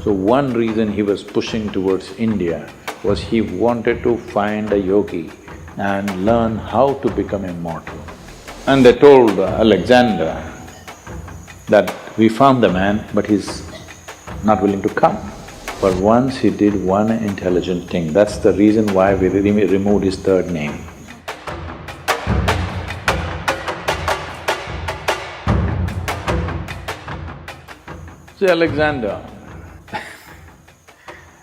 So one reason he was pushing towards India was he wanted to find a yogi and learn how to become immortal. And they told Alexander that we found the man, but he's not willing to come. But once he did one intelligent thing, that's the reason why we removed his third name. See, Alexander,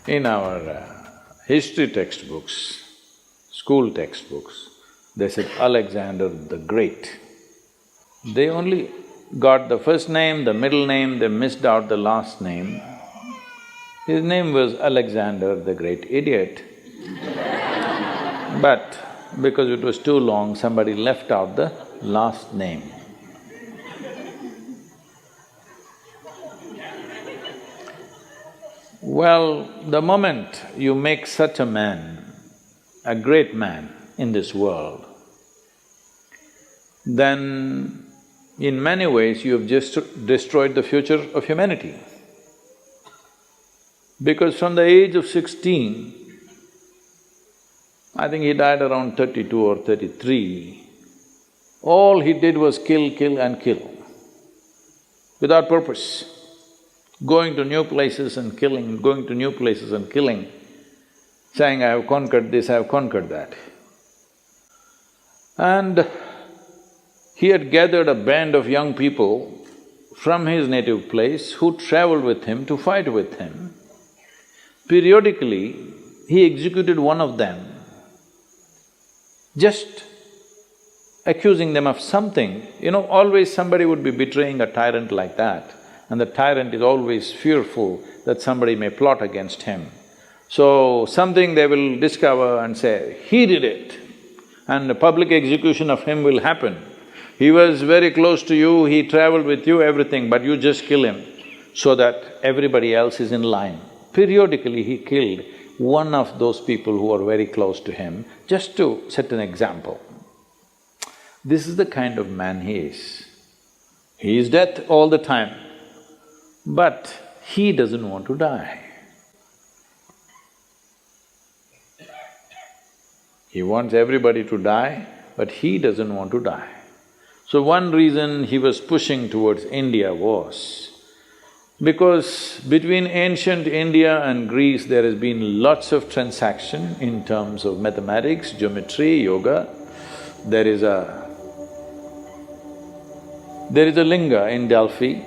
in our history textbooks, school textbooks, they said Alexander the Great. They only got the first name, the middle name, they missed out the last name. His name was Alexander the Great Idiot. But because it was too long, somebody left out the last name. Well, the moment you make such a man, a great man in this world, then in many ways you have just destroyed the future of humanity. Because from the age of 16, I think he died around 32 or 33, all he did was kill, kill and kill, without purpose. Going to new places and killing, going to new places and killing, saying, I have conquered this, I have conquered that. And he had gathered a band of young people from his native place who traveled with him to fight with him. Periodically, he executed one of them, just accusing them of something. You know, always somebody would be betraying a tyrant like that, and the tyrant is always fearful that somebody may plot against him. So, something they will discover and say, he did it, and a public execution of him will happen. He was very close to you, he traveled with you, everything, but you just kill him so that everybody else is in line. Periodically, he killed one of those people who are very close to him, just to set an example. This is the kind of man he is. He is death all the time, but he doesn't want to die. He wants everybody to die, but he doesn't want to die. So one reason he was pushing towards India was because between ancient India and Greece there has been lots of transaction in terms of mathematics, geometry, yoga. There is a linga in Delphi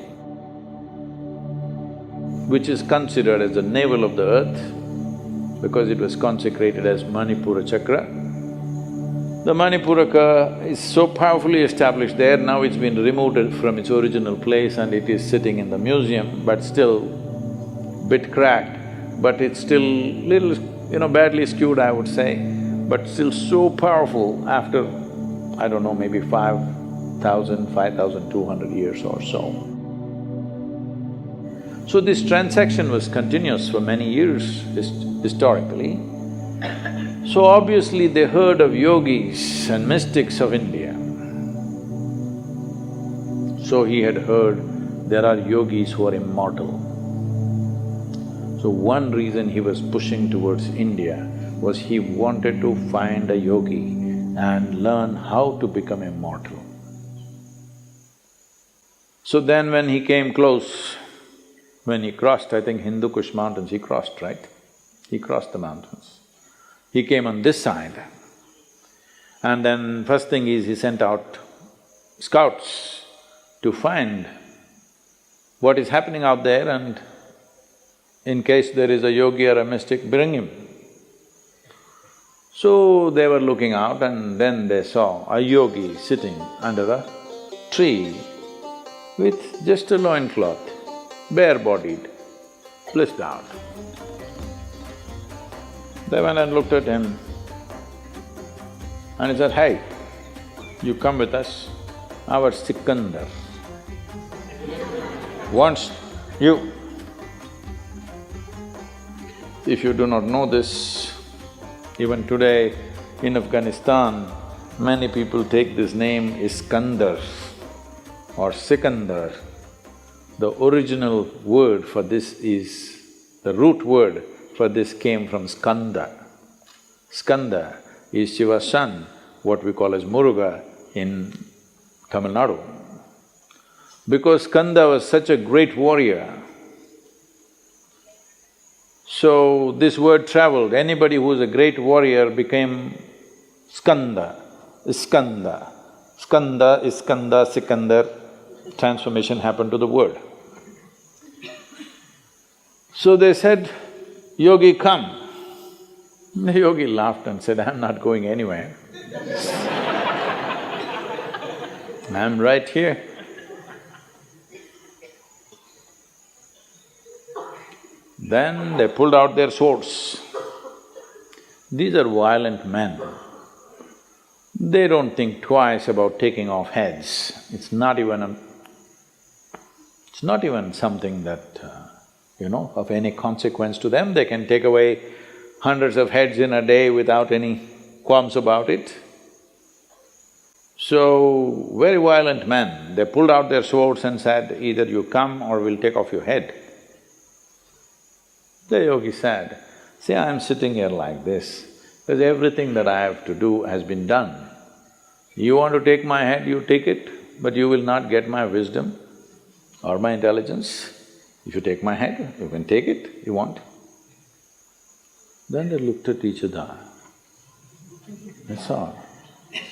which is considered as the navel of the earth because it was consecrated as Manipura chakra. The Manipuraka is so powerfully established there, now it's been removed from its original place and it is sitting in the museum, but still bit cracked, but it's still little, badly skewed, I would say, but still so powerful after, I don't know, maybe 5,000, 5,200 years or so. So this transaction was continuous for many years historically. So obviously they heard of yogis and mystics of India. So he had heard there are yogis who are immortal. So one reason he was pushing towards India was he wanted to find a yogi and learn how to become immortal. So then when he came close, when he crossed, I think Hindu Kush mountains, he crossed, right? He crossed the mountains. He came on this side, and then first thing is he sent out scouts to find what is happening out there and in case there is a yogi or a mystic, bring him. So they were looking out and then they saw a yogi sitting under a tree with just a loincloth, bare-bodied, blissed out. They went and looked at him and he said, hey, you come with us, our Sikandar wants you. If you do not know this, even today in Afghanistan, many people take this name Iskandar or Sikandar. The original word for this is The root word for this came from skanda. Skanda is Shiva's son, what we call as Muruga in Tamil Nadu. Because Skanda was such a great warrior, so this word traveled. Anybody who is a great warrior became Skanda, Iskanda. Skanda, Iskanda, Sikandar, transformation happened to the word. So they said, "Yogi, come." The yogi laughed and said, "I'm not going anywhere. I'm right here." Then they pulled out their swords. These are violent men. They don't think twice about taking off heads. It's not even something that, of any consequence to them. They can take away hundreds of heads in a day without any qualms about it. So, very violent men, they pulled out their swords and said, "Either you come or we'll take off your head." The yogi said, "See, I'm sitting here like this because everything that I have to do has been done. You want to take my head, you take it, but you will not get my wisdom or my intelligence. If you take my head, you can take it, you want." Then they looked at each other. That's all.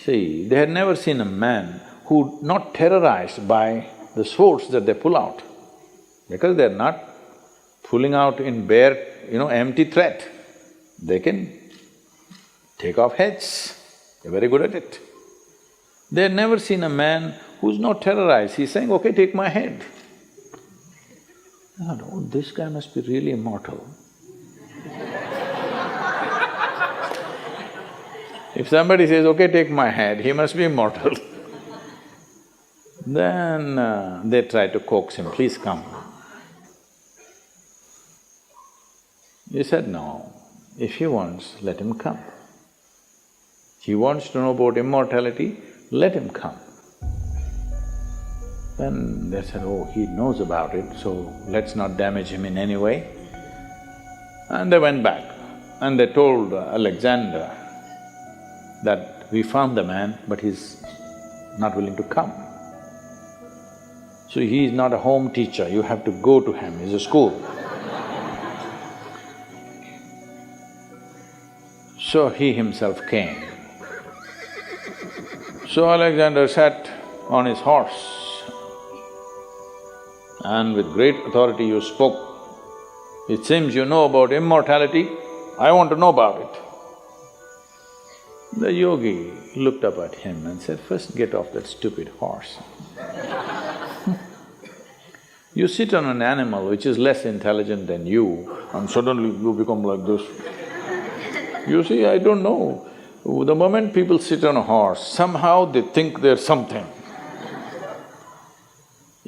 See, they had never seen a man who not terrorized by the swords that they pull out, because they're not pulling out in bare, empty threat. They can take off heads, they're very good at it. They had never seen a man who's not terrorized, he's saying, "Okay, take my head." I thought, "Oh, this guy must be really immortal." If somebody says, "Okay, take my head," he must be immortal. Then they try to coax him, "Please come." He said, "No, if he wants, let him come. He wants to know about immortality, let him come." Then they said, "Oh, he knows about it, so let's not damage him in any way." And they went back and they told Alexander that, "We found the man, but he's not willing to come. So he is not a home teacher, you have to go to him, he's a school." So he himself came. So Alexander sat on his horse and with great authority you spoke, "It seems you know about immortality, I want to know about it." The yogi looked up at him and said, "First get off that stupid horse." You sit on an animal which is less intelligent than you and suddenly you become like this. You see, I don't know, the moment people sit on a horse, somehow they think they're something.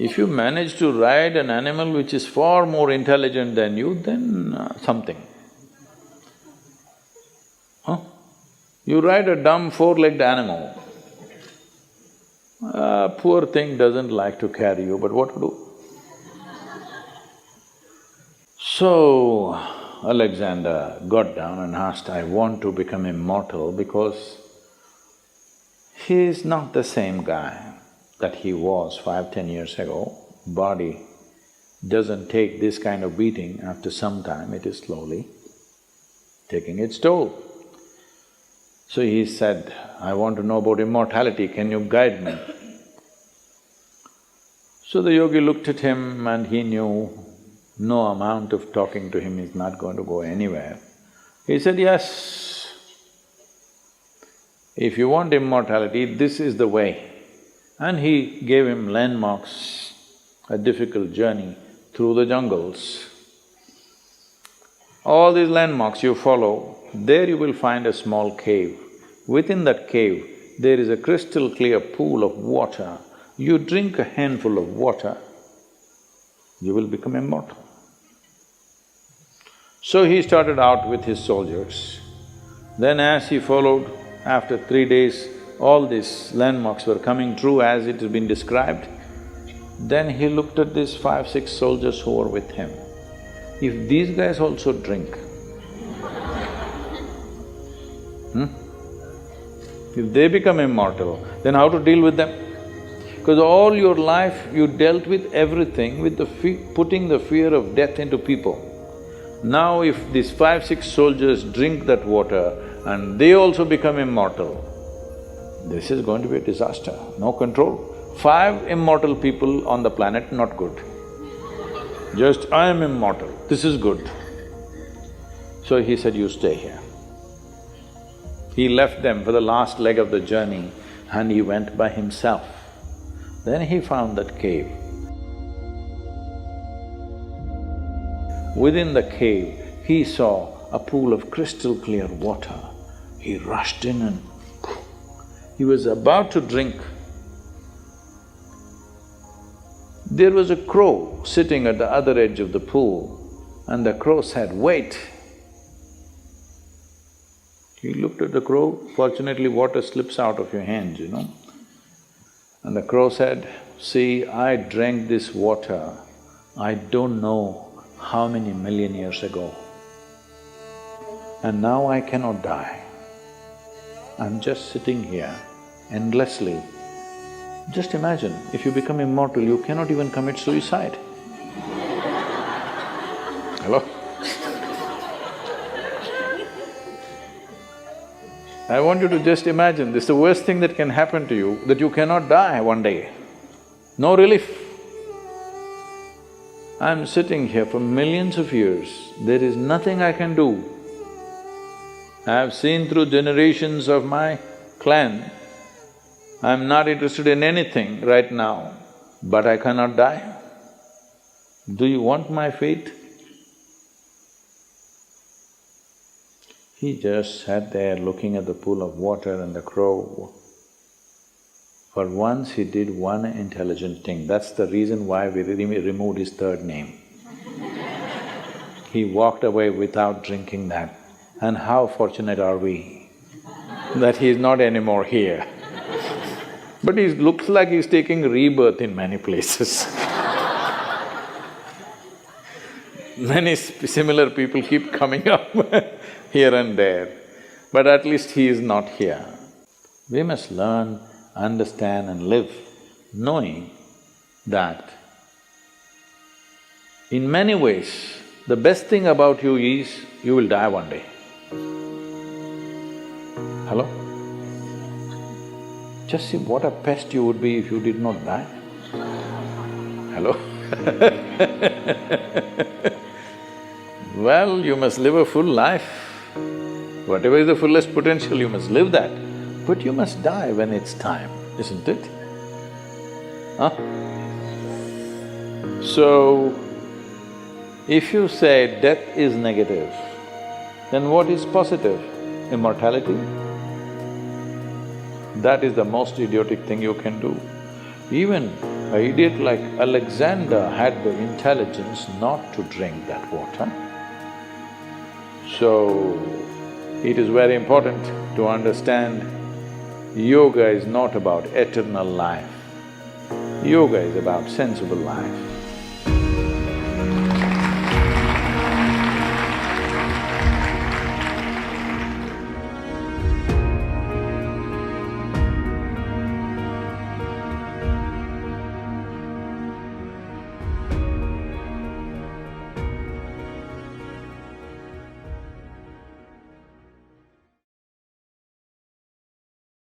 If you manage to ride an animal which is far more intelligent than you, then something. Huh? You ride a dumb four-legged animal, poor thing doesn't like to carry you, but what to do? So, Alexander got down and asked, "I want to become immortal because he is not the same guy that he was 5–10 years ago. Body doesn't take this kind of beating after some time, it is slowly taking its toll." So he said, "I want to know about immortality, can you guide me?" So the yogi looked at him and he knew no amount of talking to him is not going to go anywhere. He said, "Yes, if you want immortality, this is the way." And he gave him landmarks, a difficult journey through the jungles. All these landmarks you follow, there you will find a small cave. Within that cave, there is a crystal clear pool of water. You drink a handful of water, you will become immortal. So he started out with his soldiers. Then as he followed, after 3 days, all these landmarks were coming true as it has been described. Then he looked at these 5–6 soldiers who were with him If these guys also drink, if they become immortal, then how to deal with them? Because all your life you dealt with everything with the putting the fear of death into people. Now if these 5-6 soldiers drink that water and they also become immortal, this is going to be a disaster, no control. 5 immortal people on the planet, not good. Just, I am immortal, this is good. So he said, you stay here. He left them for the last leg of the journey and he went by himself. Then he found that cave. Within the cave, he saw a pool of crystal clear water. He rushed in and he was about to drink. There was a crow sitting at the other edge of the pool and the crow said, wait. He looked at the crow, fortunately water slips out of your hands, you know. And the crow said, see, I drank this water, I don't know how many million years ago. And now I cannot die. I'm just sitting here endlessly. Just imagine, if you become immortal, you cannot even commit suicide. Hello? I want you to just imagine, this is the worst thing that can happen to you, that you cannot die one day. No relief. I'm sitting here for millions of years, there is nothing I can do. I have seen through generations of my clan, I'm not interested in anything right now, but I cannot die. Do you want my fate? He just sat there looking at the pool of water and the crow. For once he did one intelligent thing, that's the reason why we removed his third name. He walked away without drinking that. And how fortunate are we that he's not anymore here. But he looks like he's taking rebirth in many places. Many similar people keep coming up here and there, but at least he is not here. We must learn, understand and live knowing that in many ways, the best thing about you is you will die one day. Hello? Just see what a pest you would be if you did not die. Hello? Well, you must live a full life. Whatever is the fullest potential, you must live that. But you must die when it's time, isn't it? Huh? So, if you say death is negative, then what is positive? Immortality? That is the most idiotic thing you can do. Even an idiot like Alexander had the intelligence not to drink that water. So, it is very important to understand yoga is not about eternal life. Yoga is about sensible life.